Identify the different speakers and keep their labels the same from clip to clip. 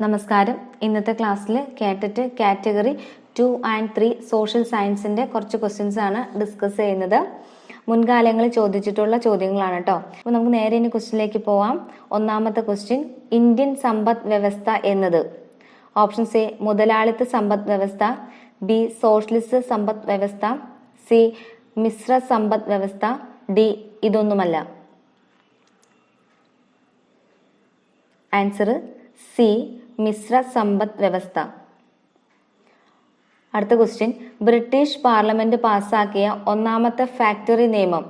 Speaker 1: നമസ്കാരം. ഇന്നത്തെ ക്ലാസ്സിൽ കേട്ടിട്ട് കാറ്റഗറി 2 and 3 സോഷ്യൽ സയൻസിന്റെ കുറച്ച് ക്വസ്റ്റ്യൻസ് ആണ് ഡിസ്കസ് ചെയ്യുന്നത്. മുൻകാലങ്ങളിൽ ചോദിച്ചിട്ടുള്ള ചോദ്യങ്ങളാണ് കേട്ടോ. അപ്പോൾ നമുക്ക് നേരെ ഇനി ക്വസ്റ്റ്യനിലേക്ക് പോവാം. ഒന്നാമത്തെ ക്വസ്റ്റ്യൻ, ഇന്ത്യൻ സമ്പദ് വ്യവസ്ഥ എന്നത്? ഓപ്ഷൻസ് എ മുതലാളിത്ത സമ്പദ് വ്യവസ്ഥ, ബി സോഷ്യലിസ്റ്റ് സമ്പദ് വ്യവസ്ഥ, സി മിശ്ര സമ്പദ് വ്യവസ്ഥ, ഡി ഇതൊന്നുമല്ല. ആൻസർ സി മിശ്ര സമ്പദ് വ്യവസ്ഥ. അടുത്ത ക്വസ്റ്റ്യൻ, ബ്രിട്ടീഷ് പാർലമെന്റ് പാസാക്കിയ ഒന്നാമത്തെ ഫാക്ടറി നിയമം,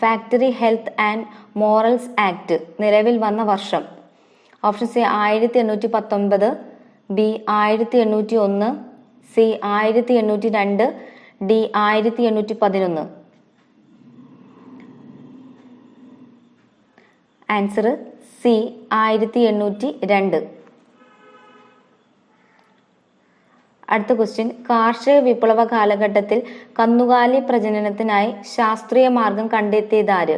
Speaker 1: factory health and morals act നിലവിൽ വന്ന വർഷം? Options A 1819, B 1801, C 1802, D 1811. Answer C 1802. അടുത്ത ക്വസ്റ്റ്യൻ, കാർഷിക വിപ്ലവ കാലഘട്ടത്തിൽ കന്നുകാലി പ്രജനനത്തിനായി ശാസ്ത്രീയ മാർഗം കണ്ടെത്തിയതാര്?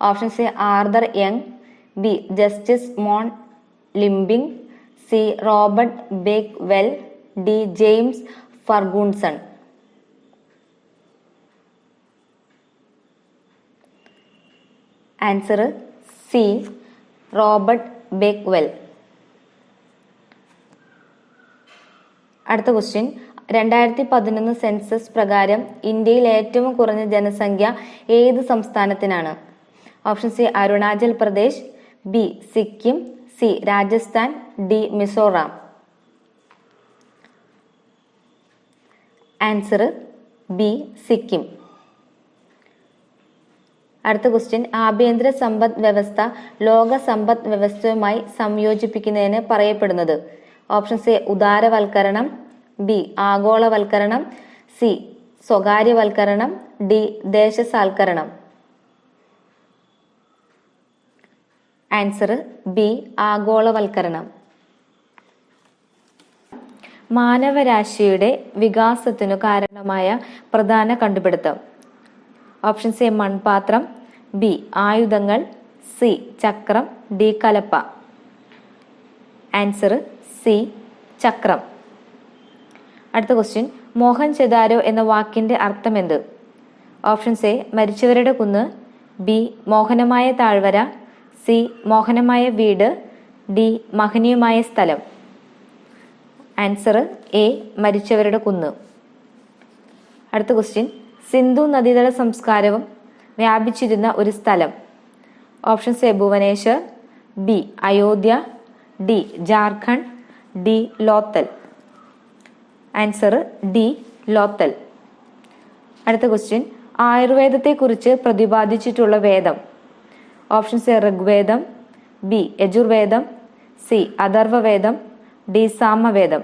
Speaker 1: Options A Arthur Young, B Justus von Liebig, C Robert Bakewell, D James Ferguson. Answer C Robert Bakewell. അടുത്ത ക്വസ്റ്റ്യൻ, 2011 സെൻസസ് പ്രകാരം ഇന്ത്യയിൽ ഏറ്റവും കുറഞ്ഞ ജനസംഖ്യ ഏത് സംസ്ഥാനത്തിനാണ്? Option C Arunachal Pradesh, B Sikkim, C Rajasthan, D Mizoram. Answer B Sikkim. അടുത്ത ക്വസ്റ്റ്യൻ, ആഭ്യന്തര സമ്പദ് വ്യവസ്ഥ ലോക സമ്പദ് വ്യവസ്ഥയുമായി സംയോജിപ്പിക്കുന്നതിന് പറയപ്പെടുന്നത്? ഓപ്ഷൻസ് എ ഉദാരവൽക്കരണം, ബി ആഗോളവൽക്കരണം, സി സ്വകാര്യവൽക്കരണം, ഡി ദേശസാൽക്കരണം. ആൻസർ ബി ആഗോളവൽക്കരണം. മാനവരാശിയുടെ വികാസത്തിനു കാരണമായ പ്രധാന കണ്ടുപിടുത്തം? ഓപ്ഷൻസ് എ മൺപാത്രം, ബി ആയുധങ്ങൾ, സി ചക്രം, ഡി കലപ്പ. ആൻസർ സി ചക്രം. അടുത്ത ക്വസ്റ്റ്യൻ, മോഹൻജദാരോ എന്ന വാക്കിന്റെ അർത്ഥം എന്ത്? ഓപ്ഷൻസ് എ മരിച്ചവരുടെ കുന്ന്, ബി മോഹനമായ താഴ്വര, സി മോഹനമായ വീട്, ഡി മഹനീയമായ സ്ഥലം. ആൻസർ എ മരിച്ചവരുടെ കുന്ന്. അടുത്ത ക്വസ്റ്റ്യൻ, സിന്ധു നദീതട സംസ്കാരവും വ്യാപിച്ചിരുന്ന ഒരു സ്ഥലം? Options A Bhubaneswar, B Ayodhya, D Jharkhand, D Lothal. Answer D Lothal. അടുത്ത ക്വസ്റ്റ്യൻ, ആയുർവേദത്തെക്കുറിച്ച് പ്രതിപാദിച്ചിട്ടുള്ള വേദം? Options A Rigveda, B Yajurveda, C Atharvaveda, D Samaveda.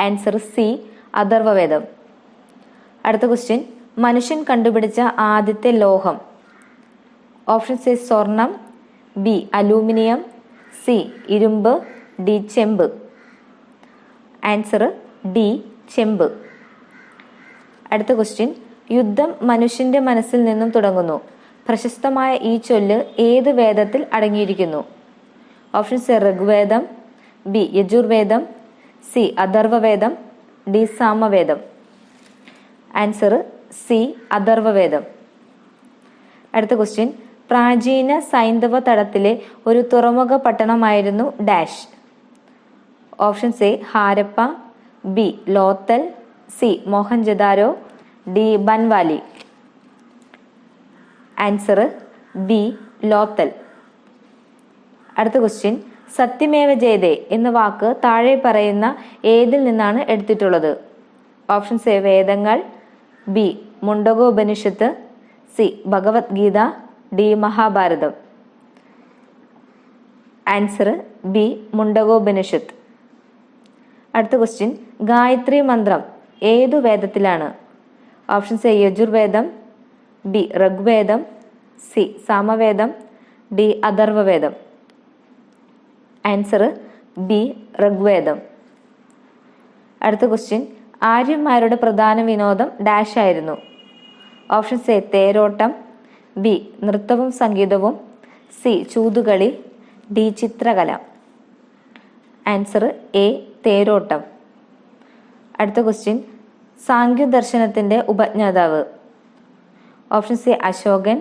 Speaker 1: Answer C Atharvaveda. അടുത്ത ക്വസ്റ്റ്യൻ, മനുഷ്യൻ കണ്ടുപിടിച്ച ആദ്യത്തെ ലോഹം? ഓപ്ഷൻസ് എ സ്വർണം, ബി അലൂമിനിയം, സി ഇരുമ്പ്, ഡി ചെമ്പ്. ആൻസർ ഡി ചെമ്പ്. അടുത്ത ക്വസ്റ്റ്യൻ, യുദ്ധം മനുഷ്യന്റെ മനസ്സിൽ നിന്നും തുടങ്ങുന്നു. പ്രശസ്തമായ ഈ ചൊല്ല് ഏത് വേദത്തിൽ അടങ്ങിയിരിക്കുന്നു? Options A Rigveda, B Yajurveda, C Atharvaveda, D Samaveda. Answer C Atharvaveda. അടുത്ത ക്വസ്റ്റ്യൻ, പ്രാചീന സൈന്ധവ തടത്തിലെ ഒരു തുറമുഖ പട്ടണമായിരുന്നു dash? Options A Harappa, B Lothal, C Mohenjo-daro, D Banawali. Answer B Lothal. അടുത്ത ക്വസ്റ്റ്യൻ, സത്യമേവ ജയതേ എന്ന വാക്ക് താഴെ പറയുന്ന ഏതിൽ നിന്നാണ് എടുത്തിട്ടുള്ളത്? ഓപ്ഷൻസ് എ വേദങ്ങൾ, B Mundakopanishad, C Bhagavadgita, D Mahabharatam. Answer B Mundakopanishad. അടുത്ത ക്വസ്റ്റ്യൻ, ഗായത്രി മന്ത്രം ഏതു വേദത്തിലാണ്? Options A Yajurveda, B Rigveda, C Samaveda, D Atharvaveda. Answer B Rigveda. അടുത്ത ക്വസ്റ്റ്യൻ, ആര്യന്മാരുടെ പ്രധാന വിനോദം ഡാഷ് ആയിരുന്നു? ഓപ്ഷൻസ് എ തേരോട്ടം, ബി നൃത്തവും സംഗീതവും, സി ചൂതുകളി, ഡി ചിത്രകല. ആൻസർ എ തേരോട്ടം. അടുത്ത ക്വസ്റ്റ്യൻ, സാങ്ഖ്യദർശനത്തിൻ്റെ ഉപജ്ഞാതാവ്? Option C Ashokan,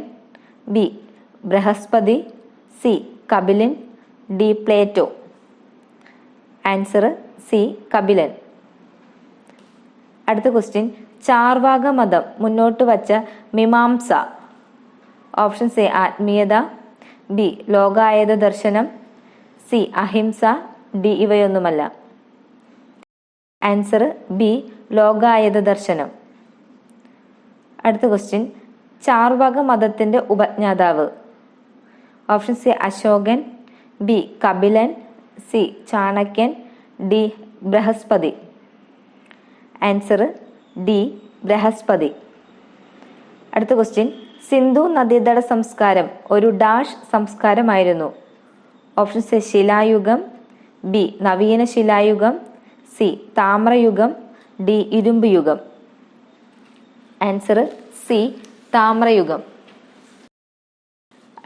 Speaker 1: B Brihaspati, C Kapilan, D Plato. Answer C Kapilan. അടുത്ത ക്വസ്റ്റ്യൻ, ചാർവാക മതം മുന്നോട്ട് വച്ച മീമാംസ? ഓപ്ഷൻ എ ആത്മീയത, ബി ലോകായത ദർശനം, സി അഹിംസ, ഡി ഇവയൊന്നുമല്ല. ആൻസർ ബി ലോകായത ദർശനം. അടുത്ത ക്വസ്റ്റ്യൻ, ചാർവാക മതത്തിന്റെ ഉപജ്ഞാതാവ്? Option C Ashokan, B Kapilan, C Chanakyan, D Brihaspati. Answer D Brihaspati. അടുത്ത ക്വസ്റ്റ്യൻ, സിന്ധു നദീതട സംസ്കാരം ഒരു ഡാഷ് സംസ്കാരമായിരുന്നു? ഓപ്ഷൻ സി ശിലായുഗം, ബി നവീന ശിലായുഗം, സി താമ്രയുഗം, ഡി ഇരുമ്പ് യുഗം. ആൻസർ സി താമ്രയുഗം.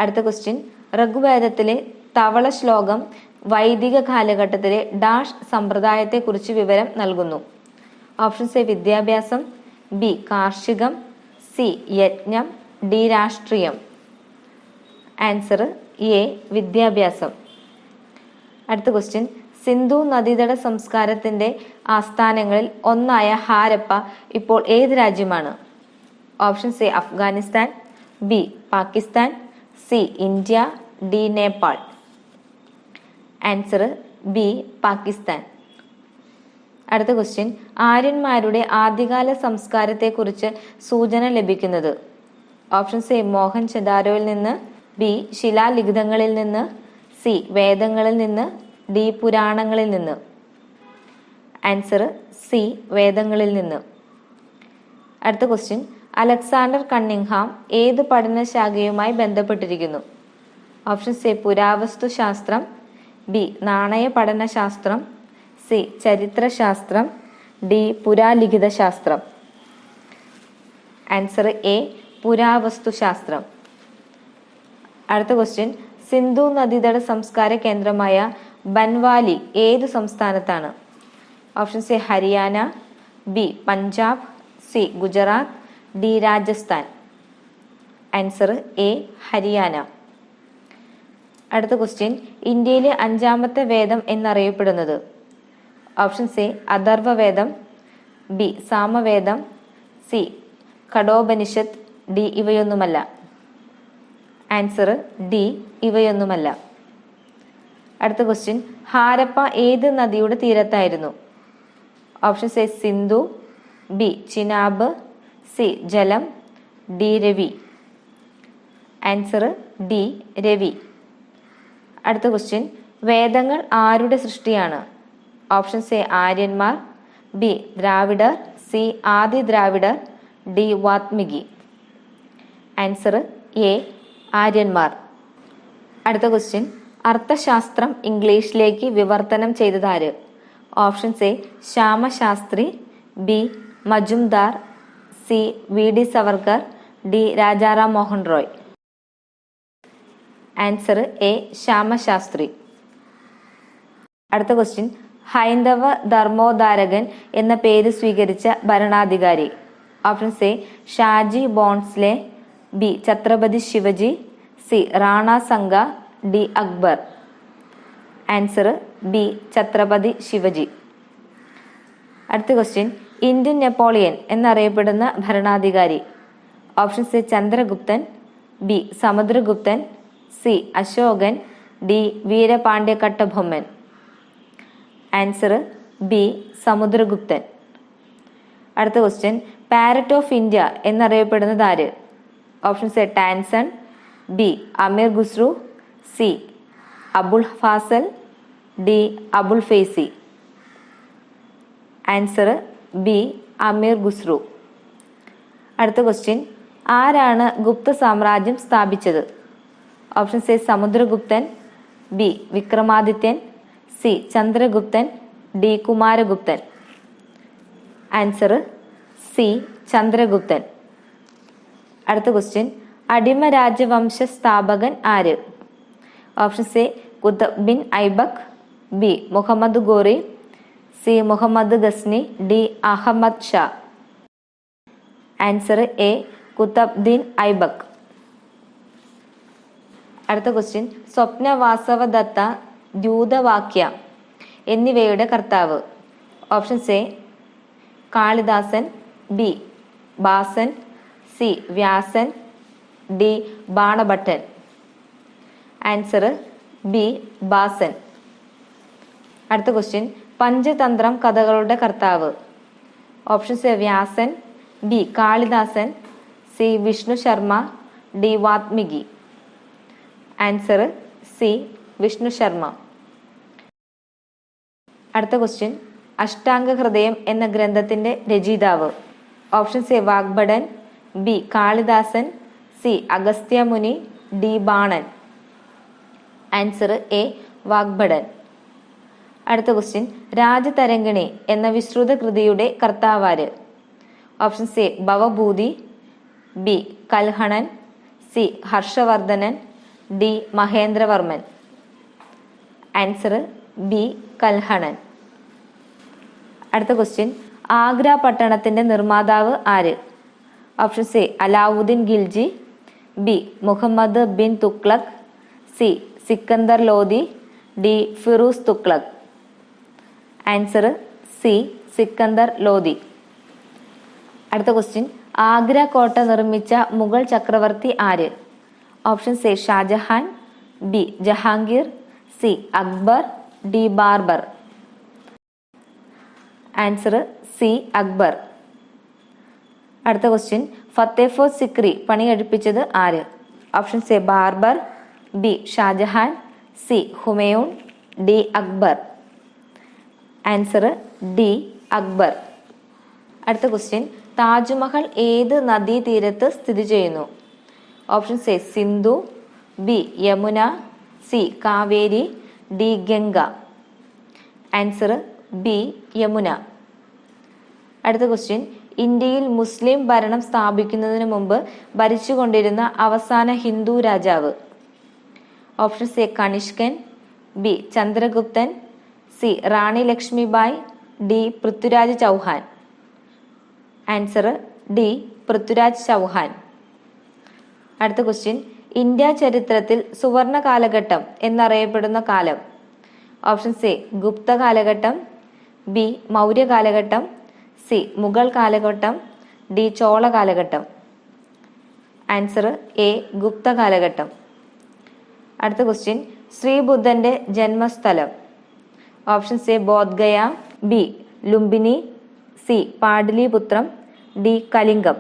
Speaker 1: അടുത്ത ക്വസ്റ്റ്യൻ, ഋഗ്വേദത്തിലെ തവള ശ്ലോകം വൈദിക കാലഘട്ടത്തിലെ ഡാഷ് സമ്പ്രദായത്തെക്കുറിച്ച് വിവരം നൽകുന്നു? ഓപ്ഷൻ എ വിദ്യാഭ്യാസം, ബി കാർഷികം, സി യജ്ഞം, ഡി രാഷ്ട്രീയം. ആൻസർ എ വിദ്യാഭ്യാസം. അടുത്ത ക്വസ്റ്റ്യൻ, സിന്ധു നദീതട സംസ്കാരത്തിന്റെ ആസ്ഥാനങ്ങളിൽ ഒന്നായ ഹാരപ്പ ഇപ്പോൾ ഏത് രാജ്യമാണ്? Option A Afghanistan, B Pakistan, C India, D Nepal. Answer B Pakistan. അടുത്ത ക്വസ്റ്റ്യൻ, ആര്യന്മാരുടെ ആദ്യകാല സംസ്കാരത്തെക്കുറിച്ച് സൂചന ലഭിക്കുന്നത്? ഓപ്ഷൻ എ മോഹൻജദാരോയിൽ നിന്ന്, ബി ശിലാലിഖിതങ്ങളിൽ നിന്ന്, സി വേദങ്ങളിൽ നിന്ന്, ഡി പുരാണങ്ങളിൽ നിന്ന്. ആൻസർ സി വേദങ്ങളിൽ നിന്ന്. അടുത്ത ക്വസ്റ്റ്യൻ, അലക്സാണ്ടർ കണ്ണിംഗ്ഹാം ഏത് പഠനശാഖയുമായി ബന്ധപ്പെട്ടിരിക്കുന്നു? ഓപ്ഷൻ എ പുരാവസ്തു ശാസ്ത്രം, ബി നാണയ പഠനശാസ്ത്രം, സി ചരിത്രശാസ്ത്രം, ഡി പുരാലിഖിത ശാസ്ത്രം. ആൻസർ എ പുരാവസ്തു ശാസ്ത്രം. അടുത്ത ക്വസ്റ്റ്യൻ, സിന്ധു നദീതട സംസ്കാര കേന്ദ്രമായ ബൻവാലി ഏത് സംസ്ഥാനത്താണ്? Option A Haryana, B Punjab, C Gujarat, D Rajasthan. Answer A Haryana. അടുത്ത ക്വസ്റ്റ്യൻ, ഇന്ത്യയിലെ 5ാമത്തെ വേദം എന്നറിയപ്പെടുന്നത്? Option A Atharvaveda, B Samaveda, C Kathopanishad, D ഇവയൊന്നുമല്ല. ആൻസർ ഡി ഇവയൊന്നുമല്ല. അടുത്ത ക്വസ്റ്റ്യൻ, ഹാരപ്പ ഏത് നദിയുടെ തീരത്തായിരുന്നു? Option A Sindhu, B Chenab, C Jhelum, D Ravi. Answer D Ravi. അടുത്ത ക്വസ്റ്റ്യൻ, വേദങ്ങൾ ആരുടെ സൃഷ്ടിയാണ്? ഓപ്ഷൻ എ ആര്യന്മാർ, ബി ദ്രാവിഡർ, സി ആദി ദ്രാവിഡർ, ഡി വാത്മീകി. ആൻസർ എ ആര്യന്മാർ. അടുത്ത ക്വസ്റ്റ്യൻ, അർത്ഥശാസ്ത്രം ഇംഗ്ലീഷിലേക്ക് വിവർത്തനം ചെയ്തതാര്? Option A Shyamashastri, B Majumdar, C V D Savarkar, D Rajaram Mohan Roy. Answer A Shyamashastri. അടുത്ത ക്വസ്റ്റ്യൻ, ഹൈന്ദവ ധർമ്മോദ്ധാരകൻ എന്ന പേര് സ്വീകരിച്ച ഭരണാധികാരി? Option A Shahji Bhonsle, B Chhatrapati Shivaji, C Rana Sanga, D Akbar. Answer B Chhatrapati Shivaji. അടുത്ത ക്വസ്റ്റ്യൻ, ഇന്ത്യൻ നെപ്പോളിയൻ എന്നറിയപ്പെടുന്ന ഭരണാധികാരി? Option A Chandraguptan, B Samudraguptan, C Ashokan, D Veerapandya Kattabomman. Answer B Samudraguptan. അടുത്ത ക്വസ്റ്റ്യൻ, പാരറ്റ് ഓഫ് ഇന്ത്യ എന്നറിയപ്പെടുന്നത് ആര്? Option A Tansen, B Amir Khusrau, C Abul Fazal, D Abul Faizi. Answer B Amir Khusrau. അടുത്ത ക്വസ്റ്റ്യൻ, ആരാണ് ഗുപ്ത സാമ്രാജ്യം സ്ഥാപിച്ചത്? Option A Samudraguptan, B Vikramadityan, C Chandraguptan, D Kumaraguptan. Answer C Chandraguptan. അടുത്ത ക്വസ്റ്റ്യൻ, അടിമ രാജവംശ സ്ഥാപകൻ ആര്? Option A Qutb bin Aibak, B Muhammad Ghori, C Muhammad Ghazni, D Ahmad Shah. Answer A Qutbuddin Aibak. അടുത്ത ക്വസ്റ്റ്യൻ, സ്വപ്ന വാസവദത്ത, ദ്യൂതവാക്യ എന്നിവയുടെ കർത്താവ്. Options A Kalidasan, B Bhasan, C Vyasan, D Banabhattan. Answer B Bhasan. അടുത്ത ക്വസ്റ്റ്യൻ, പഞ്ചതന്ത്രം കഥകളുടെ കർത്താവ്. Options A Vyasan, B Kalidasan, C Vishnu Sharma, D Valmiki. Answer C Vishnu Sharma. അടുത്ത ക്വസ്റ്റ്യൻ, അഷ്ടാംഗ ഹൃദയം എന്ന ഗ്രന്ഥത്തിന്റെ രചയിതാവ്. Options A Vagbhatan, B Kalidasan, C Agastya Muni, D Banan. Answer A Vagbhatan. അടുത്ത ക്വസ്റ്റ്യൻ, രാജതരംഗിണി എന്ന വിശ്രുത കൃതിയുടെ കർത്താവാര്. Options A Bhavabhuti, B Kalhanan, C Harshavardhanan, D Mahendravarman. Answer B Kalhanan. അടുത്ത ക്വസ്റ്റ്യൻ, ആഗ്ര പട്ടണത്തിന്റെ നിർമ്മാതാവ് ആര്. Options A Alauddin Khilji, B Muhammad bin Tughlaq, C Sikandar Lodhi, D Firoz Tughlaq. Answer C Sikandar Lodhi. അടുത്ത ക്വസ്റ്റ്യൻ, ആഗ്ര കോട്ട നിർമ്മിച്ച മുഗൾ ചക്രവർത്തി ആര്. Options A Shah Jahan, B Jahangir, C Akbar, D Babur. Answer C Akbar. അടുത്ത ക്വസ്റ്റ്യൻ, ഫത്തേപൂർ സിക്രി പണി കഴിപ്പിച്ചത് ആര്. Options A Babur, B Shah Jahan, C Humayun, D Akbar. Answer D Akbar. അടുത്ത ക്വസ്റ്റ്യൻ, താജ്മഹൽ ഏത് നദീതീരത്ത് സ്ഥിതി ചെയ്യുന്നു. Options A Sindhu, B Yamuna, C Kaveri, D Ganga. Answer B Yamuna. അടുത്ത ക്വസ്റ്റ്യൻ, ഇന്ത്യയിൽ മുസ്ലിം ഭരണം സ്ഥാപിക്കുന്നതിന് മുമ്പ് ഭരിച്ചുകൊണ്ടിരുന്ന അവസാന ഹിന്ദു രാജാവ്. Options A Kanishkan, B Chandraguptan, C Rani Lakshmibai, D Prithviraj Chauhan. Answer D Prithviraj Chauhan. അടുത്ത ക്വസ്റ്റ്യൻ, ഇന്ത്യ ചരിത്രത്തിൽ സുവർണ കാലഘട്ടം എന്നറിയപ്പെടുന്ന കാലം. ഓപ്ഷൻസ് എ ഗുപ്ത കാലഘട്ടം, ബി മൗര്യ കാലഘട്ടം, സി മുഗൾ കാലഘട്ടം, ഡി ചോള കാലഘട്ടം. ആൻസർ എ ഗുപ്ത കാലഘട്ടം. അടുത്ത ക്വസ്റ്റ്യൻ, ശ്രീബുദ്ധന്റെ ജന്മസ്ഥലം. Options A Bodhgaya, B Lumbini, C Pataliputram, D Kalingam.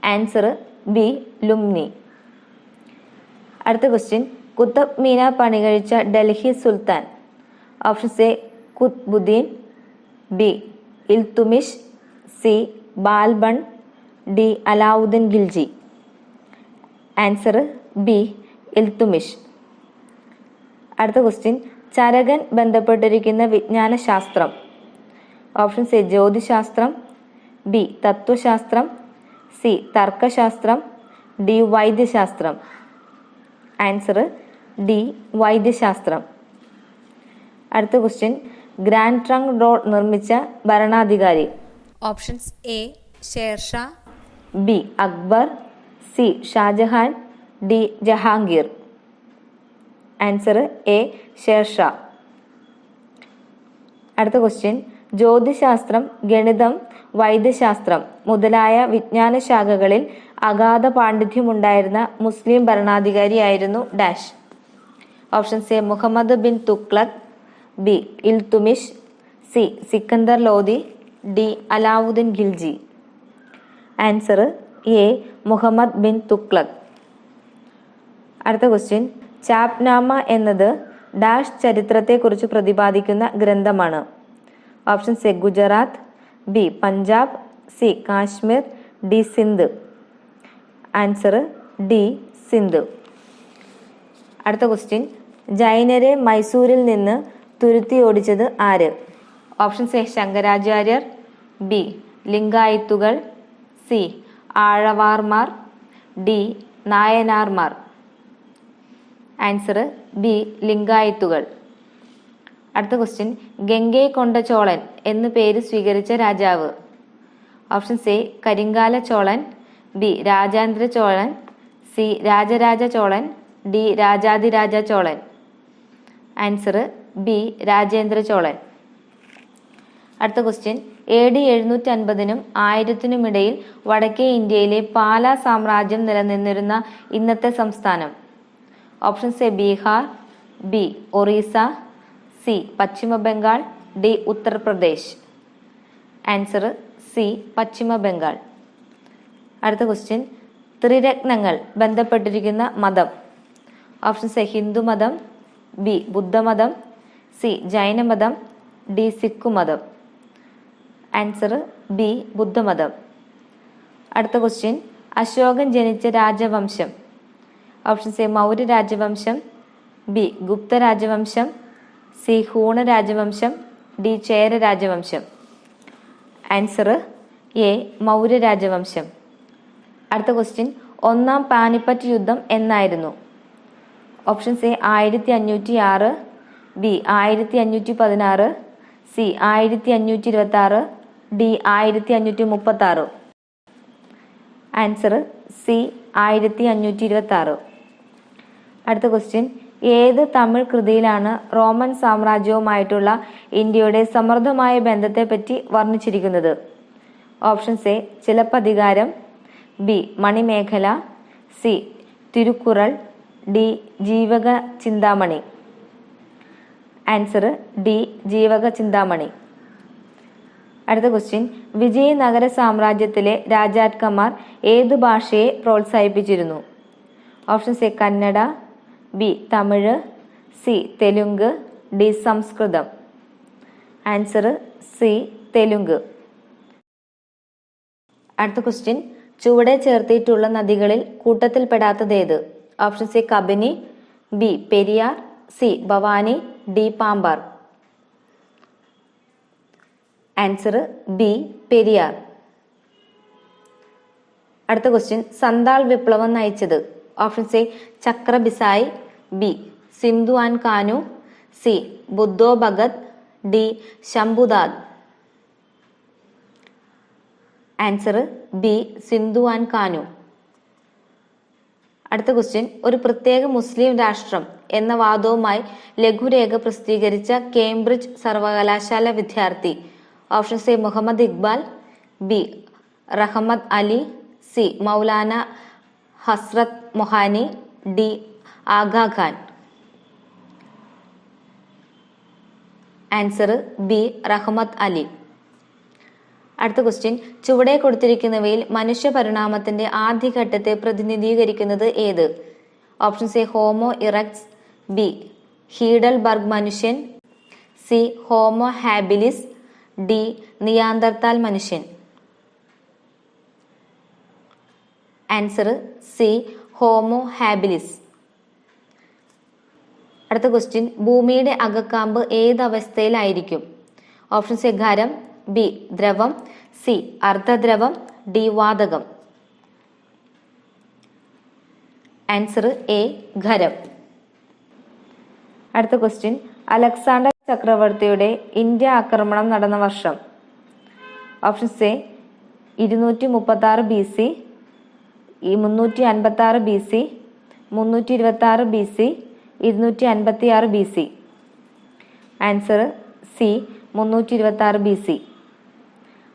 Speaker 1: Answer B Lumbini. അടുത്ത ക്വസ്റ്റ്യൻ, കുത്തബ് മീനാർ പണി കഴിച്ച ഡൽഹി സുൽത്താൻ. Options A Qutbuddin, B Iltutmish, C Balban, D Alauddin Khilji. Answer B Iltutmish. അടുത്ത ക്വസ്റ്റ്യൻ, ചരകൻ ബന്ധപ്പെട്ടിരിക്കുന്ന വിജ്ഞാന ശാസ്ത്രം. ഓപ്ഷൻസ് എ ജ്യോതിശാസ്ത്രം, ബി തത്വശാസ്ത്രം, സി തർക്കശാസ്ത്രം, ഡി വൈദ്യശാസ്ത്രം. ആൻസർ ഡി വൈദ്യശാസ്ത്രം. അടുത്ത ക്വസ്റ്റ്യൻ, ഗ്രാൻഡ് ട്രങ്ക് റോഡ് നിർമ്മിച്ച ഭരണാധികാരി. Options A Shershah, B Akbar, C Shahjahan, D Jahangir. Answer A Shershah. അടുത്ത ക്വസ്റ്റ്യൻ, ജ്യോതിശാസ്ത്രം, ഗണിതം, വൈദ്യശാസ്ത്രം മുതലായ വിജ്ഞാന ശാഖകളിൽ അഗാധ പാണ്ഡിത്യമുണ്ടായിരുന്ന മുസ്ലിം ഭരണാധികാരിയായിരുന്നു dash. Options A Muhammad bin Tughlaq, B Iltutmish, C Sikandar Lodhi, D Alauddin Khilji. Answer A Muhammad bin Tughlaq. അടുത്ത ക്വസ്റ്റ്യൻ, ചാപ്നാമ എന്നത് ഡാഷ് ചരിത്രത്തെക്കുറിച്ച് പ്രതിപാദിക്കുന്ന ഗ്രന്ഥമാണ്. Options A Gujarat, B Punjab, C Kashmir, D Sindh. Answer D Sindh. അടുത്ത ക്വസ്റ്റ്യൻ, ജൈനരെ മൈസൂരിൽ നിന്ന് തുരുത്തി ഓടിച്ചത് ആര്. Options A Shankaracharyar, B ലിംഗായത്തുകൾ, C ആഴവാർമാർ, ഡി നായനാർമാർ. ആൻസർ ബി ലിംഗായത്തുകൾ. അടുത്ത ക്വസ്റ്റ്യൻ, ഗംഗൈകൊണ്ട ചോളൻ എന്ന് പേര് സ്വീകരിച്ച രാജാവ്. Options A Karikala Cholan, B Rajendra Cholan, C Rajaraja Cholan, D Rajadhiraja Cholan. Answer B Rajendra Cholan. അടുത്ത ക്വസ്റ്റ്യൻ, AD 750-നും 1000-നും ഇടയിൽ വടക്കേ ഇന്ത്യയിലെ പാല സാമ്രാജ്യം നിലനിന്നിരുന്ന ഇന്നത്തെ സംസ്ഥാനം. Options A Bihar, B Orissa, C പശ്ചിമ Bengal, D Uttar Pradesh. Answer C പശ്ചിമ ബംഗാൾ. അടുത്ത ക്വസ്റ്റ്യൻ, ത്രിരത്നങ്ങൾ ബന്ധപ്പെട്ടിരിക്കുന്ന മതം. ഓപ്ഷൻസ് എ ഹിന്ദുമതം, ബി ബുദ്ധമതം, സി ജൈനമതം, ഡി സിഖ് മതം. ആൻസർ ബി ബുദ്ധമതം. അടുത്ത ക്വസ്റ്റ്യൻ, അശോകൻ ജനിച്ച രാജവംശം. ഓപ്ഷൻസ് എ മൗര്യ രാജവംശം, ബി ഗുപ്ത രാജവംശം, സി ഹൂണ രാജവംശം, ഡി ചേര രാജവംശം. ആൻസർ എ മൗര്യ രാജവംശം. അടുത്ത ക്വസ്റ്റ്യൻ, ഒന്നാം പാനിപ്പറ്റ് യുദ്ധം എന്നായിരുന്നു. Options A 1506, B 1516, C 1526, D 1536. Answer C 1526. അടുത്ത ക്വസ്റ്റ്യൻ, ഏത് തമിഴ് കൃതിയിലാണ് റോമൻ സാമ്രാജ്യവുമായിട്ടുള്ള ഇന്ത്യയുടെ സമൃദ്ധമായ ബന്ധത്തെപ്പറ്റി വർണ്ണിച്ചിരിക്കുന്നത്? Options A Silappatikaram, B Manimekalai, C Thirukkural, D Jivaka Chintamani. Answer D Jivaka Chintamani. അടുത്ത ക്വസ്റ്റ്യൻ, വിജയനഗര സാമ്രാജ്യത്തിലെ രാജാക്കന്മാർ ഏത് ഭാഷയെ പ്രോത്സാഹിപ്പിച്ചിരുന്നു? Options A Kannada, B Tamil, C Telugu, D Sanskrit. Answer C Telugu. അടുത്ത ക്വസ്റ്റ്യൻ, ചുവടെ ചേർത്തിട്ടുള്ള നദികളിൽ കൂട്ടത്തിൽപ്പെടാത്തതേത്? Options A Kabini, B Periyar, C Bhavani, D Pambar. Answer B Periyar. അടുത്ത ക്വസ്റ്റ്യൻ, സന്താൾ വിപ്ലവം നയിച്ചത്? Options A Chakra Bisai, B Sindhu and കാനു, C Budhu Bhagat, D Shambhudad. Answer B Sindhu and Kanu. അടുത്ത ക്വസ്റ്റ്യൻ, ഒരു പ്രത്യേക മുസ്ലിം രാഷ്ട്രം എന്ന വാദവുമായി ലഘുരേഖ പ്രസിദ്ധീകരിച്ച കേംബ്രിഡ്ജ് സർവകലാശാല വിദ്യാർത്ഥി. Options A Muhammad Iqbal, B Rahmat Ali, C Maulana Hasrat Mohani, D Aga Khan. Answer B Rahmat Ali. അടുത്ത ക്വസ്റ്റ്യൻ, ചുവടെ കൊടുത്തിരിക്കുന്നവയിൽ മനുഷ്യ പരിണാമത്തിന്റെ ആദ്യഘട്ടത്തെ പ്രതിനിധീകരിക്കുന്നത് ഏത്? Options A homo erectus, B Heidelberg മനുഷ്യൻ, C homo habilis, D Neanderthal മനുഷ്യൻ. Answer C homo habilis. അടുത്ത ക്വസ്റ്റ്യൻ, ഭൂമിയുടെ അകക്കാമ്പ് ഏത് അവസ്ഥയിലായിരിക്കും? ഓപ്ഷൻസ് എ ഖരം, ബി ദ്രവം, സി അർദ്ധദ്രവം, ഡി വാതകം. ആൻസർ എ ഖരം. അടുത്ത ക്വസ്റ്റ്യൻ, അലക്സാണ്ടർ ചക്രവർത്തിയുടെ ഇന്ത്യ ആക്രമണം നടന്ന വർഷം? Options A 236 BC, 356 BC, 326 BC, 256 BC. Answer C 326 BC.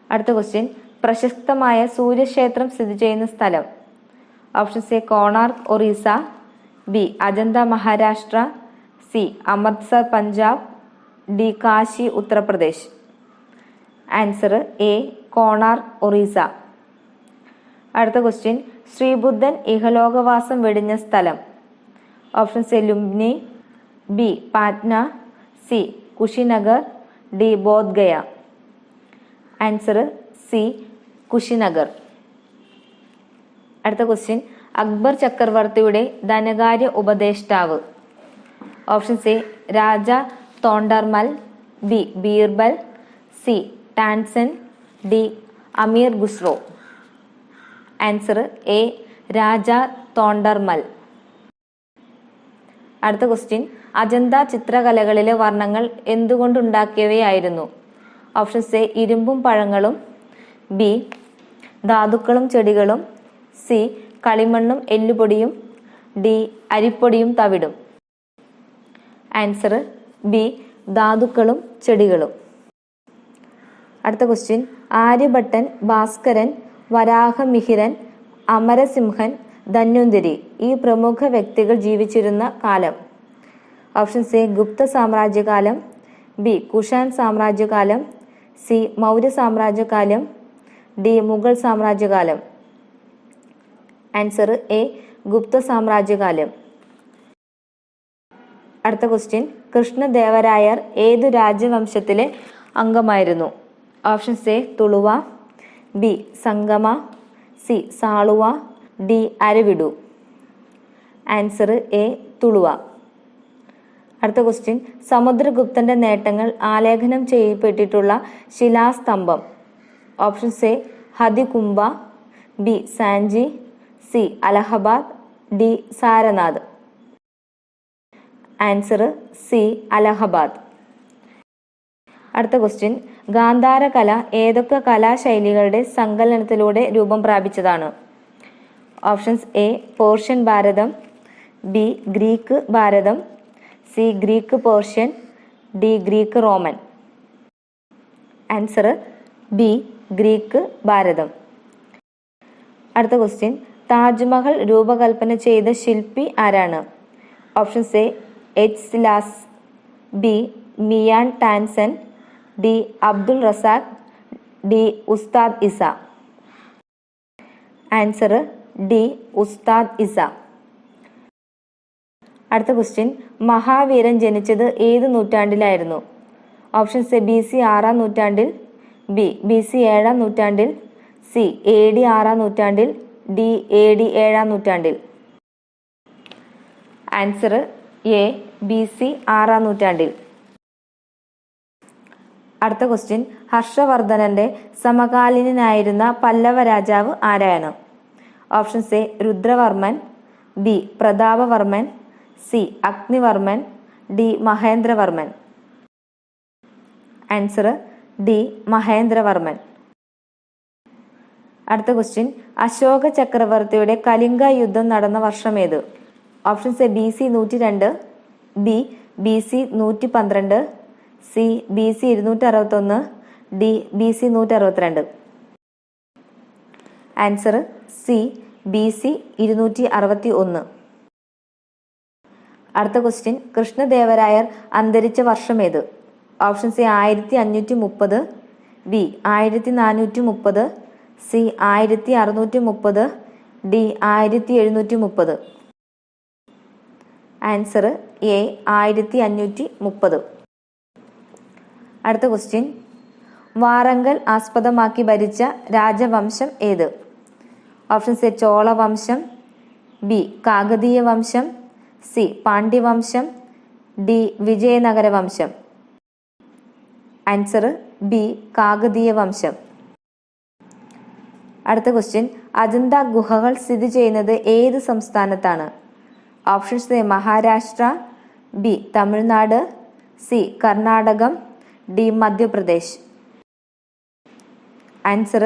Speaker 1: അടുത്ത ക്വസ്റ്റ്യൻ, പ്രശസ്തമായ സൂര്യക്ഷേത്രം സ്ഥിതി ചെയ്യുന്ന സ്ഥലം? Options A Konark Orissa, B Ajanta Maharashtra, C Amritsar Punjab, D Kashi Uttar Pradesh. Answer A Konark Orissa. അടുത്ത ക്വസ്റ്റ്യൻ, ശ്രീബുദ്ധൻ ഇഹലോകവാസം വെടിഞ്ഞ സ്ഥലം? Options A Lumbini, B Patna, C Kushinagar, D Bodhgaya. Answer C Kushinagar. അടുത്ത ക്വസ്റ്റ്യൻ, അക്ബർ ചക്രവർത്തിയുടെ ധനകാര്യ ഉപദേഷ്ടാവ്? Options A Raja തോണ്ടർമൽ, B Birbal, C Tansen, D Amir Khusro. Answer A Raja Todarmal. അടുത്ത ക്വസ്റ്റ്യൻ, അജന്ത ചിത്രകലകളിലെ വർണ്ണങ്ങൾ എന്തുകൊണ്ടുണ്ടാക്കിയവയായിരുന്നു? ഓപ്ഷൻസ് എ ഇരുമ്പും പഴങ്ങളും, ബി ധാതുക്കളും ചെടികളും, സി കളിമണ്ണും എല്ലുപൊടിയും, ഡി അരിപ്പൊടിയും തവിടും. ആൻസർ ബി ധാതുക്കളും ചെടികളും. അടുത്ത ക്വസ്റ്റ്യൻ, ആര്യഭട്ടൻ, ഭാസ്കരൻ, വരാഹമിഹിരൻ, അമരസിംഹൻ, ധന്വന്തരി ഈ പ്രമുഖ വ്യക്തികൾ ജീവിച്ചിരുന്ന കാലം? ഓപ്ഷൻസ് എ ഗുപ്ത സാമ്രാജ്യകാലം, ബി കുഷാൻ സാമ്രാജ്യകാലം, സി മൗര്യ സാമ്രാജ്യകാലം, ഡി മുഗൾ സാമ്രാജ്യകാലം. ആൻസർ എ ഗുപ്ത സാമ്രാജ്യകാലം. അടുത്ത ക്വസ്റ്റ്യൻ, കൃഷ്ണദേവരായർ ഏതു രാജവംശത്തിലെ അംഗമായിരുന്നു? Options A Tuluva, B Sangama, C Saluva, D Aravidu. Answer A Tuluva. അടുത്ത ക്വസ്റ്റ്യൻ, സമുദ്രഗുപ്തന്റെ നേട്ടങ്ങൾ ആലേഖനം ചെയ്യപ്പെട്ടിട്ടുള്ള ശിലാസ്തംഭം? Options A Hathikumbha, B Sanchi, C Allahabad, D Sarnath. Answer C Allahabad. അടുത്ത ക്വസ്റ്റ്യൻ, ഗാന്ധാര കല ഏതൊക്കെ കലാശൈലികളുടെ സങ്കലനത്തിലൂടെ രൂപം പ്രാപിച്ചതാണ്? Options A Persian Bharatam, B Greek Bharatam, C Greek Persian, D Greek Roman. Answer B Greek Bharatam. അടുത്ത ക്വസ്റ്റ്യൻ, താജ്മഹൽ രൂപകൽപ്പന ചെയ്ത ശില്പി ആരാണ്? Options A H Silas, B Mian Tansen, D Abdul Razak, D Ustad Isa. Answer D Ustad Isa. അടുത്ത ക്വസ്റ്റ്യൻ, മഹാവീരൻ ജനിച്ചത് ഏത് നൂറ്റാണ്ടിലായിരുന്നു? ഓപ്ഷൻസ് എ ബി സി 6-ാം നൂറ്റാണ്ടിൽ, ബി ബി സി 7-ാം നൂറ്റാണ്ടിൽ, സി എ ഡി 6-ാം നൂറ്റാണ്ടിൽ, ഡി എ ഡി 7-ാം നൂറ്റാണ്ടിൽ. ആൻസർ എ ബി സി 6-ാം നൂറ്റാണ്ടിൽ. അടുത്ത ക്വസ്റ്റ്യൻ, ഹർഷവർദ്ധനന്റെ സമകാലീനായിരുന്ന പല്ലവ രാജാവ് ആരാണ്? Options A Rudravarman, B Pratapavarman, C Agnivarman, D Mahendravarman. Answer D Mahendravarman. അടുത്ത ക്വസ്റ്റ്യൻ, അശോക ചക്രവർത്തിയുടെ കലിംഗ യുദ്ധം നടന്ന വർഷമേത്? Options A B C 102, B B C 112, C B C 261, D B C 162. Answer C B C 261. അടുത്ത ക്വസ്റ്റ്യൻ, കൃഷ്ണദേവരായർ അന്തരിച്ച വർഷമേത്? Options A 1530, B 1430, C 1630, D 1730. Answer A 1530. അടുത്ത question, Warangal ആസ്പദമാക്കി ഭരിച്ച രാജവംശം ഏത്? ഓപ്ഷൻസ് എ ചോളവംശം, ബി കാകതീയ വംശം, സി പാണ്ഡ്യവംശം, ഡി വിജയനഗര വംശം. ആൻസർ ബി കാകതീയ വംശം. അടുത്ത ക്വസ്റ്റ്യൻ, അജന്ത ഗുഹകൾ സ്ഥിതി ചെയ്യുന്നത് ഏത് സംസ്ഥാനത്താണ്? Options A Maharashtra, B Tamil Nadu, C Karnatakam, D Madhya Pradesh. Answer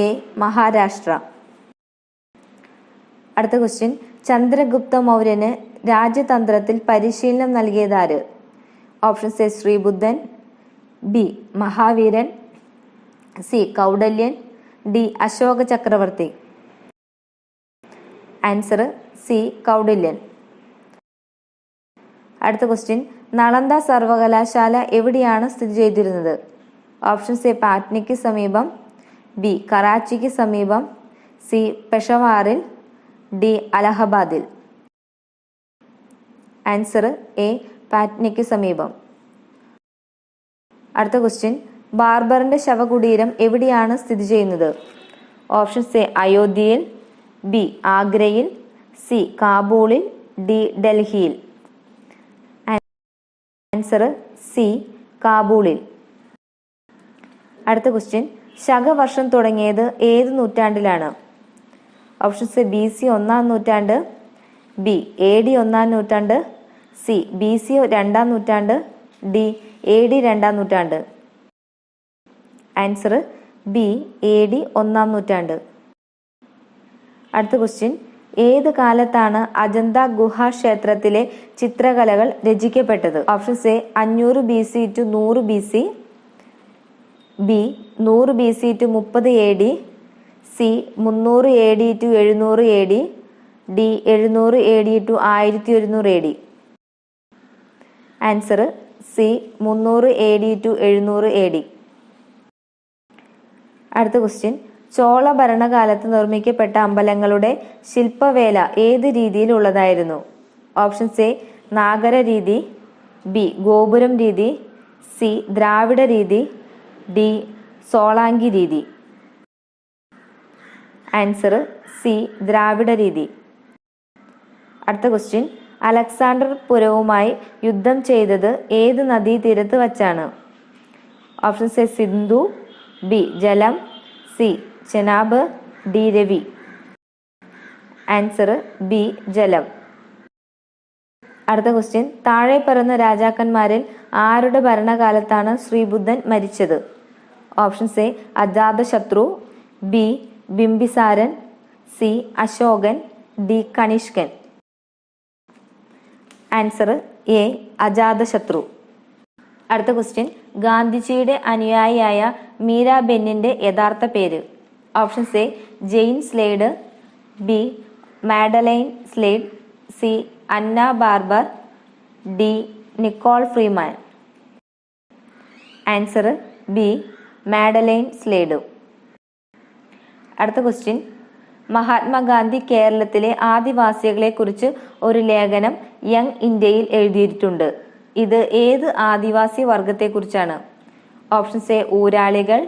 Speaker 1: A Maharashtra. അടുത്ത ക്വസ്റ്റ്യൻ, ചന്ദ്രഗുപ്ത മൗര്യന് രാജതന്ത്രത്തിൽ പരിശീലനം നൽകിയതാര്? ഓപ്ഷൻസ് എ ശ്രീബുദ്ധൻ, ബി മഹാവീരൻ, സി കൗഡല്യൻ, ഡി അശോക ചക്രവർത്തി. ആൻസർ സി കൗഡല്യൻ. അടുത്ത ക്വസ്റ്റ്യൻ, നളന്ദ സർവകലാശാല എവിടെയാണ് സ്ഥിതി ചെയ്തിരുന്നത്? ഓപ്ഷൻസ് എ പാറ്റ്നയ്ക്ക് സമീപം, ബി കറാച്ചിക്ക് സമീപം, സി പെഷവാറിൽ, ഡി അലഹബാദിൽ. ആൻസർ എ പാറ്റ്നയ്ക്ക് സമീപം. അടുത്ത ക്വസ്റ്റ്യൻ, ബാർബറിന്റെ ശവകുടീരം എവിടെയാണ് സ്ഥിതി ചെയ്യുന്നത്? ഓപ്ഷൻസ് എ അയോധ്യയിൽ, ബി ആഗ്രയിൽ, സി കാബൂളിൽ, ഡി ഡൽഹിയിൽ. ആൻസർ സി കാബൂളിൽ. അടുത്ത ക്വസ്റ്റ്യൻ, ശകവർഷം തുടങ്ങിയത് ഏത് നൂറ്റാണ്ടിലാണ്? ഓപ്ഷൻസ് എ ബി സി 1-ാം നൂറ്റാണ്ട്, ബി എ ഡി 1-ാം നൂറ്റാണ്ട്, സി BC 2-ാം നൂറ്റാണ്ട്, ഡി AD 2-ാം നൂറ്റാണ്ട്. ആൻസർ ബി AD 1-ാം നൂറ്റാണ്ട്. അടുത്ത ക്വസ്റ്റ്യൻ, ഏത് കാലത്താണ് അജന്ത ഗുഹാക്ഷേത്രത്തിലെ ചിത്രകലകൾ രചിക്കപ്പെട്ടത്? Options A 500 BC to 100 BC, B 100 BC to 30 AD, C 300 AD to 700 AD, D 700 AD to 1100 AD. Answer C 300 AD to 700 AD. അടുത്ത ക്വസ്റ്റ്യൻ, ചോള ഭരണകാലത്ത് നിർമ്മിക്കപ്പെട്ട അമ്പലങ്ങളുടെ ശില്പവേല ഏത് രീതിയിലുള്ളതായിരുന്നു? ഓപ്ഷൻസ് എ നാഗര രീതി, ബി ഗോപുരം രീതി, സി ദ്രാവിഡ രീതി, ഡി സോളാങ്കി രീതി. ആൻസർ സി ദ്രാവിഡ രീതി. അടുത്ത ക്വസ്റ്റ്യൻ, അലക്സാണ്ടർ പുരവുമായി യുദ്ധം ചെയ്തത് ഏത് നദീതീരത്ത് വച്ചാണ്? ഓപ്ഷൻസ് എ സിന്ധു, ബി ജലം, C Chenab, D Ravi. Answer B ജലം. അടുത്ത ക്വസ്റ്റ്യൻ, താഴെ പറയുന്ന രാജാക്കന്മാരിൽ ആരുടെ ഭരണകാലത്താണ് ശ്രീബുദ്ധൻ മരിച്ചത്? ഓപ്ഷൻസ് എ അജാതശത്രു, ബി ബിംബിസാരൻ, സി അശോകൻ, ഡി കനിഷ്കൻ. Answer A Ajatashatru. അടുത്ത ക്വസ്റ്റ്യൻ, ഗാന്ധിജിയുടെ അനുയായിയായ മീരാബെന്നിന്റെ യഥാർത്ഥ പേര്? Options A Jane Slade, B Madeleine Slade, C Anna Barber, D Nicole Freeman. Answer B Madeleine Slade. അടുത്ത ക്വസ്റ്റ്യൻ, മഹാത്മാഗാന്ധി കേരളത്തിലെ ആദിവാസികളെ കുറിച്ച് ഒരു ലേഖനം യങ് ഇന്ത്യയിൽ എഴുതിയിട്ടുണ്ട്. ഇത് ഏത് ആദിവാസി വർഗത്തെക്കുറിച്ചാണ്? ഓപ്ഷൻസ് എ ഊരാളികൾ,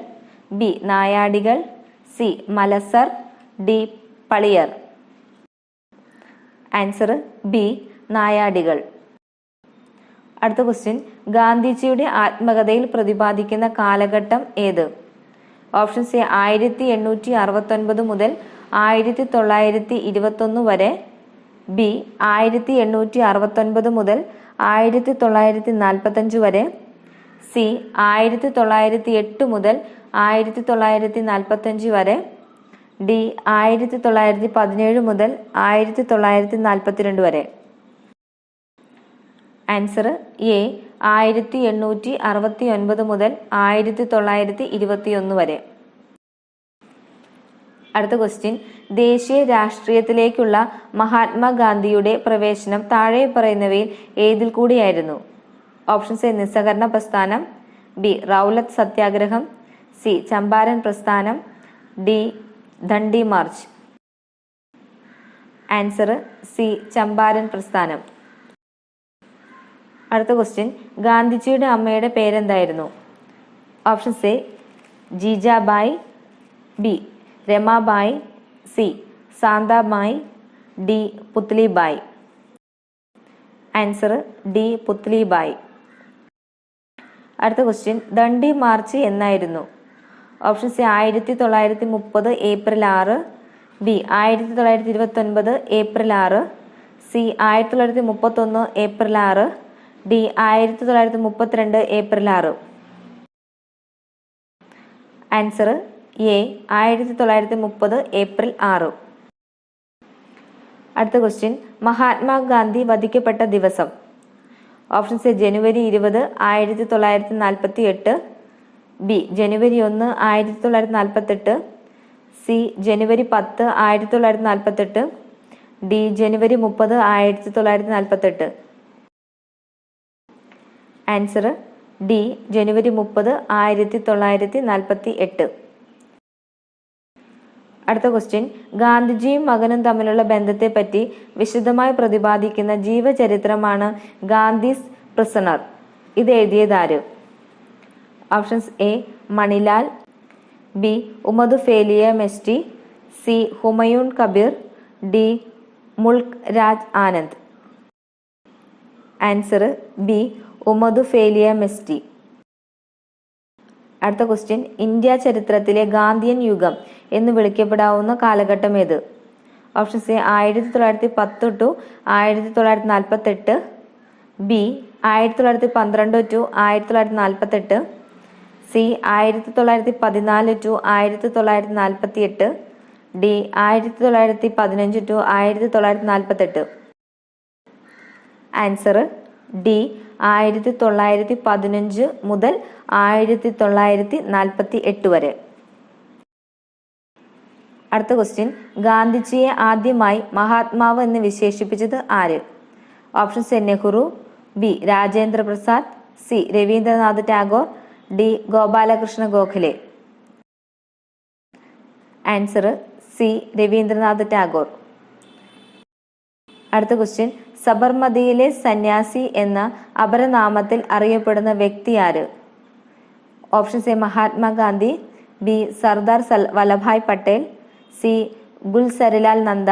Speaker 1: ബി നായാടികൾ, സി മലസർ, ഡി പളിയർ. ആൻസർ ബി നായാടികൾ. അടുത്ത ക്വസ്റ്റ്യൻ, ഗാന്ധിജിയുടെ ആത്മകഥയിൽ പ്രതിപാദിക്കുന്ന കാലഘട്ടം ഏത്? ഓപ്ഷൻസ് എ 1869 മുതൽ 1921 വരെ, ബി 1869 മുതൽ 1945 വരെ, സി 1908 മുതൽ 1945 വരെ, ഡി 1917 മുതൽ 1942 വരെ. ആൻസർ എ 1869 മുതൽ 1921 വരെ. അടുത്ത ക്വസ്റ്റ്യൻ, ദേശീയ രാഷ്ട്രീയത്തിലേക്കുള്ള മഹാത്മാഗാന്ധിയുടെ പ്രവേശനം താഴെ പറയുന്നവയിൽ ഏതിൽ കൂടിയായിരുന്നു? ഓപ്ഷൻസ് എ നിസ്സഹകരണ പ്രസ്ഥാനം, ബി റൗലത്ത് സത്യാഗ്രഹം, സി ചമ്പാരൻ പ്രസ്ഥാനം, D Dandi march. Answer C Champaran പ്രസ്ഥാനം. അടുത്ത ക്വസ്റ്റ്യൻ, ഗാന്ധിജിയുടെ അമ്മയുടെ പേരെന്തായിരുന്നു? Options A Jijabai, B Ramabai, C Santabai, D Putlibai. Answer D Putlibai. അടുത്ത ക്വസ്റ്റ്യൻ, ദണ്ഡി മാർച്ച് എന്നായിരുന്നു? Options A 1930 April 6, B 1929 April 6, C 1931 April 6, D 1932 April 6. Answer A 1930 April 6. അടുത്ത ക്വസ്റ്റ്യൻ, മഹാത്മാഗാന്ധി വധിക്കപ്പെട്ട ദിവസം? ഓപ്ഷൻസ് എ ജനുവരി 20, 1948, ബി ജനുവരി 1, 1948, സി ജനുവരി 10, 1948, ഡി ജനുവരി 30, 1948. ആൻസർ ഡി ജനുവരി 30, 1948. അടുത്ത ക്വസ്റ്റ്യൻ, ഗാന്ധിജിയും മകനും തമ്മിലുള്ള ബന്ധത്തെപ്പറ്റി വിശദമായി പ്രതിപാദിക്കുന്ന ജീവചരിത്രമാണ് ഗാന്ധിസ് പ്രിസണർ. ഇത് എഴുതിയതാര്? Options A Manilal, B Uma Dhupelia Mesthrie, C Humayun Kabir, D Mulk Raj Anand. Answer B Uma Dhupelia Mesthrie. അടുത്ത ക്വസ്റ്റ്യൻ, ഇന്ത്യ ചരിത്രത്തിലെ ഗാന്ധിയൻ യുഗം എന്ന് വിളിക്കപ്പെടാവുന്ന കാലഘട്ടം ഏത്? Options A 1910 to 1948, B 1912 to 1948, C 1914 to 1948, D 1915 to 1948. Answer D 1915 മുതൽ 1948 വരെ. അടുത്ത ക്വസ്റ്റ്യൻ, ഗാന്ധിജിയെ ആദ്യമായി മഹാത്മാവ് എന്ന് വിശേഷിപ്പിച്ചത് ആര്? Options A Nehru, B Rajendra Prasad, C Rabindranath Tagore, D Gopalakrishna Gokhale. Answer C Rabindranath Tagore. അടുത്ത ക്വസ്റ്റ്യൻ, സബർമതിയിലെ സന്യാസി എന്ന അപരനാമത്തിൽ അറിയപ്പെടുന്ന വ്യക്തി ആര്? Options A Mahatma Gandhi, B Sardar Vallabhbhai Patel, C Gulzarilal Nanda,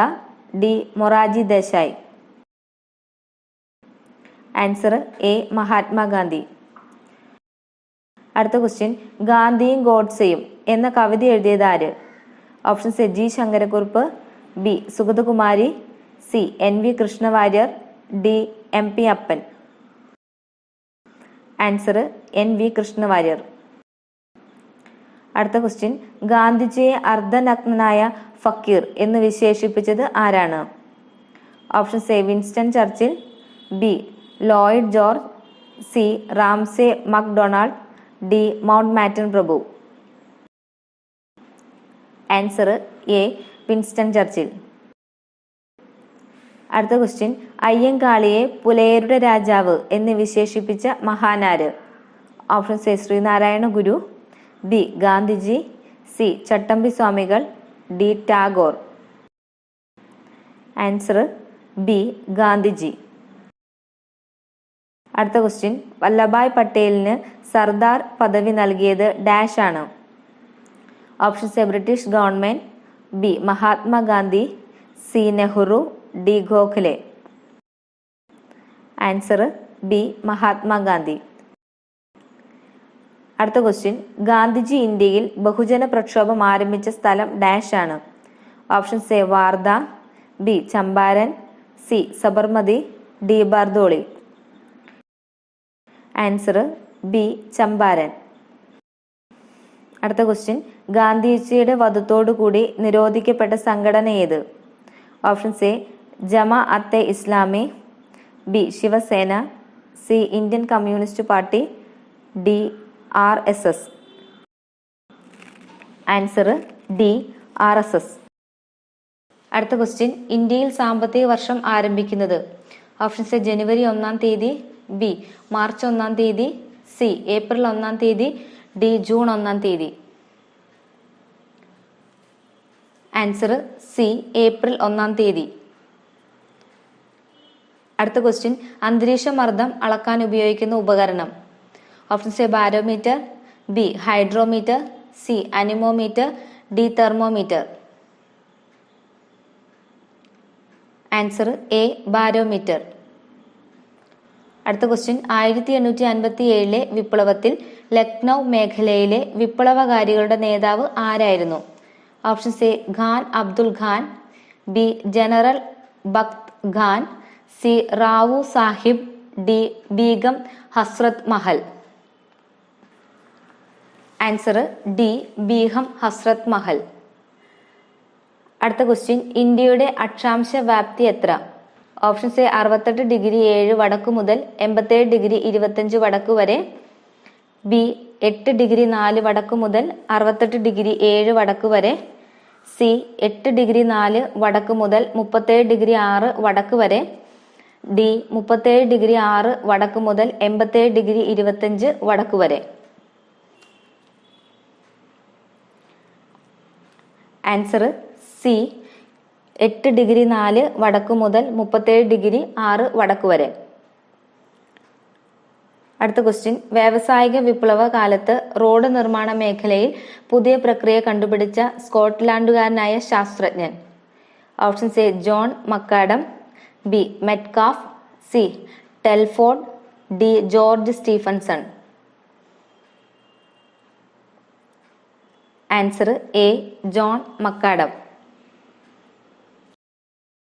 Speaker 1: D Morarji Desai. Answer A Mahatma Gandhi. അടുത്ത ക്വസ്റ്റ്യൻ, ഗാന്ധിയും ഗോഡ്സെയും എന്ന കവിത എഴുതിയത് ആര്? Options A G Sankarakurup, B Sugathakumari, C N V Krishna Warrier, D M P Appan. Answer N V Krishna Warrier. അടുത്ത ക്വസ്റ്റ്യൻ, ഗാന്ധിജിയെ അർദ്ധനഗ്നനായ ഫക്കീർ എന്ന് വിശേഷിപ്പിച്ചത് ആരാണ്? Options A Winston Churchill, B Lloyd George, C Ramsay MacDonald, D Mountbatten പ്രഭു. Answer A Winston Churchill. അടുത്ത question, അയ്യങ്കാളിയെ പുലയരുടെ രാജാവ് എന്ന് വിശേഷിപ്പിച്ച മഹാനാര്? Options A Sreenarayana Guru, B Gandhiji, C Chattampi സ്വാമികൾ, D Tagore. Answer B Gandhiji. അടുത്ത ക്വസ്റ്റ്യൻ, വല്ലഭായ് പട്ടേലിന് സർദാർ പദവി നൽകിയത് ഡാഷ് ആണ്? Options A British government, B Mahatma Gandhi, C Nehru, D Gokhale. Answer B Mahatma Gandhi. അടുത്ത ക്വസ്റ്റ്യൻ, ഗാന്ധിജി ഇന്ത്യയിൽ ബഹുജന പ്രക്ഷോഭം ആരംഭിച്ച സ്ഥലം ഡാഷ് ആണ്? Options A Wardha, B Champaran, C Sabarmati, D Bardoli. Answer B Champaran. അടുത്ത ക്വസ്റ്റ്യൻ, ഗാന്ധിജിയുടെ വധത്തോടുകൂടി നിരോധിക്കപ്പെട്ട സംഘടന ഏത്? Options A Jamaat Islami, B Shiv Sena, C Indian communist party, D RSS. Answer D RSS. അടുത്ത ക്വസ്റ്റ്യൻ, ഇന്ത്യയിൽ സാമ്പത്തിക വർഷം ആരംഭിക്കുന്നത്? ഓപ്ഷൻസ് എ ജനുവരി 1-ാം തീയതി, ബി മാർച്ച് 1-ാം തീയതി, സി ഏപ്രിൽ 1-ാം തീയതി, ഡി ജൂൺ 1-ാം തീയതി. ആൻസർ സി ഏപ്രിൽ 1-ാം തീയതി. അടുത്ത ക്വസ്റ്റ്യൻ, അന്തരീക്ഷ മർദ്ദം അളക്കാൻ ഉപയോഗിക്കുന്ന ഉപകരണം? Options A barometer, B hydrometer, C anemometer, D thermometer. Answer A barometer. അടുത്ത ക്വസ്റ്റ്യൻ, 1857 വിപ്ലവത്തിൽ ലക്നൗ മേഖലയിലെ വിപ്ലവകാരികളുടെ നേതാവ് ആരായിരുന്നു? Options A Khan Abdul Khan, B general Bakht Khan, C Rao Sahib, D Begum Hazrat Mahal. Answer D Begum Hazrat Mahal. അടുത്ത ക്വസ്റ്റ്യൻ, ഇന്ത്യയുടെ അക്ഷാംശ വ്യാപ്തി എത്ര? ഓപ്ഷൻസ് എ 68°7 വടക്കു മുതൽ 87°25 വടക്കു വരെ, ബി 8°4 വടക്കു മുതൽ 68°7 വടക്കു വരെ, സി 8°4 വടക്കു മുതൽ 37°6 വടക്കു വരെ, ഡി 37°6 വടക്കു മുതൽ 87°25 വടക്കു വരെ. ആൻസർ സി 8°4 വടക്കു മുതൽ 37°6 വടക്കു വരെ. അടുത്ത ക്വസ്റ്റ്യൻ, വ്യാവസായിക വിപ്ലവ കാലത്ത് റോഡ് നിർമ്മാണ മേഖലയിൽ പുതിയ പ്രക്രിയ കണ്ടുപിടിച്ച സ്കോട്ട്ലാൻഡുകാരനായ ശാസ്ത്രജ്ഞൻ? Options A John McAdam, B Metcalfe, C Telford, D George Stephenson. Answer A John മക്കാഡം.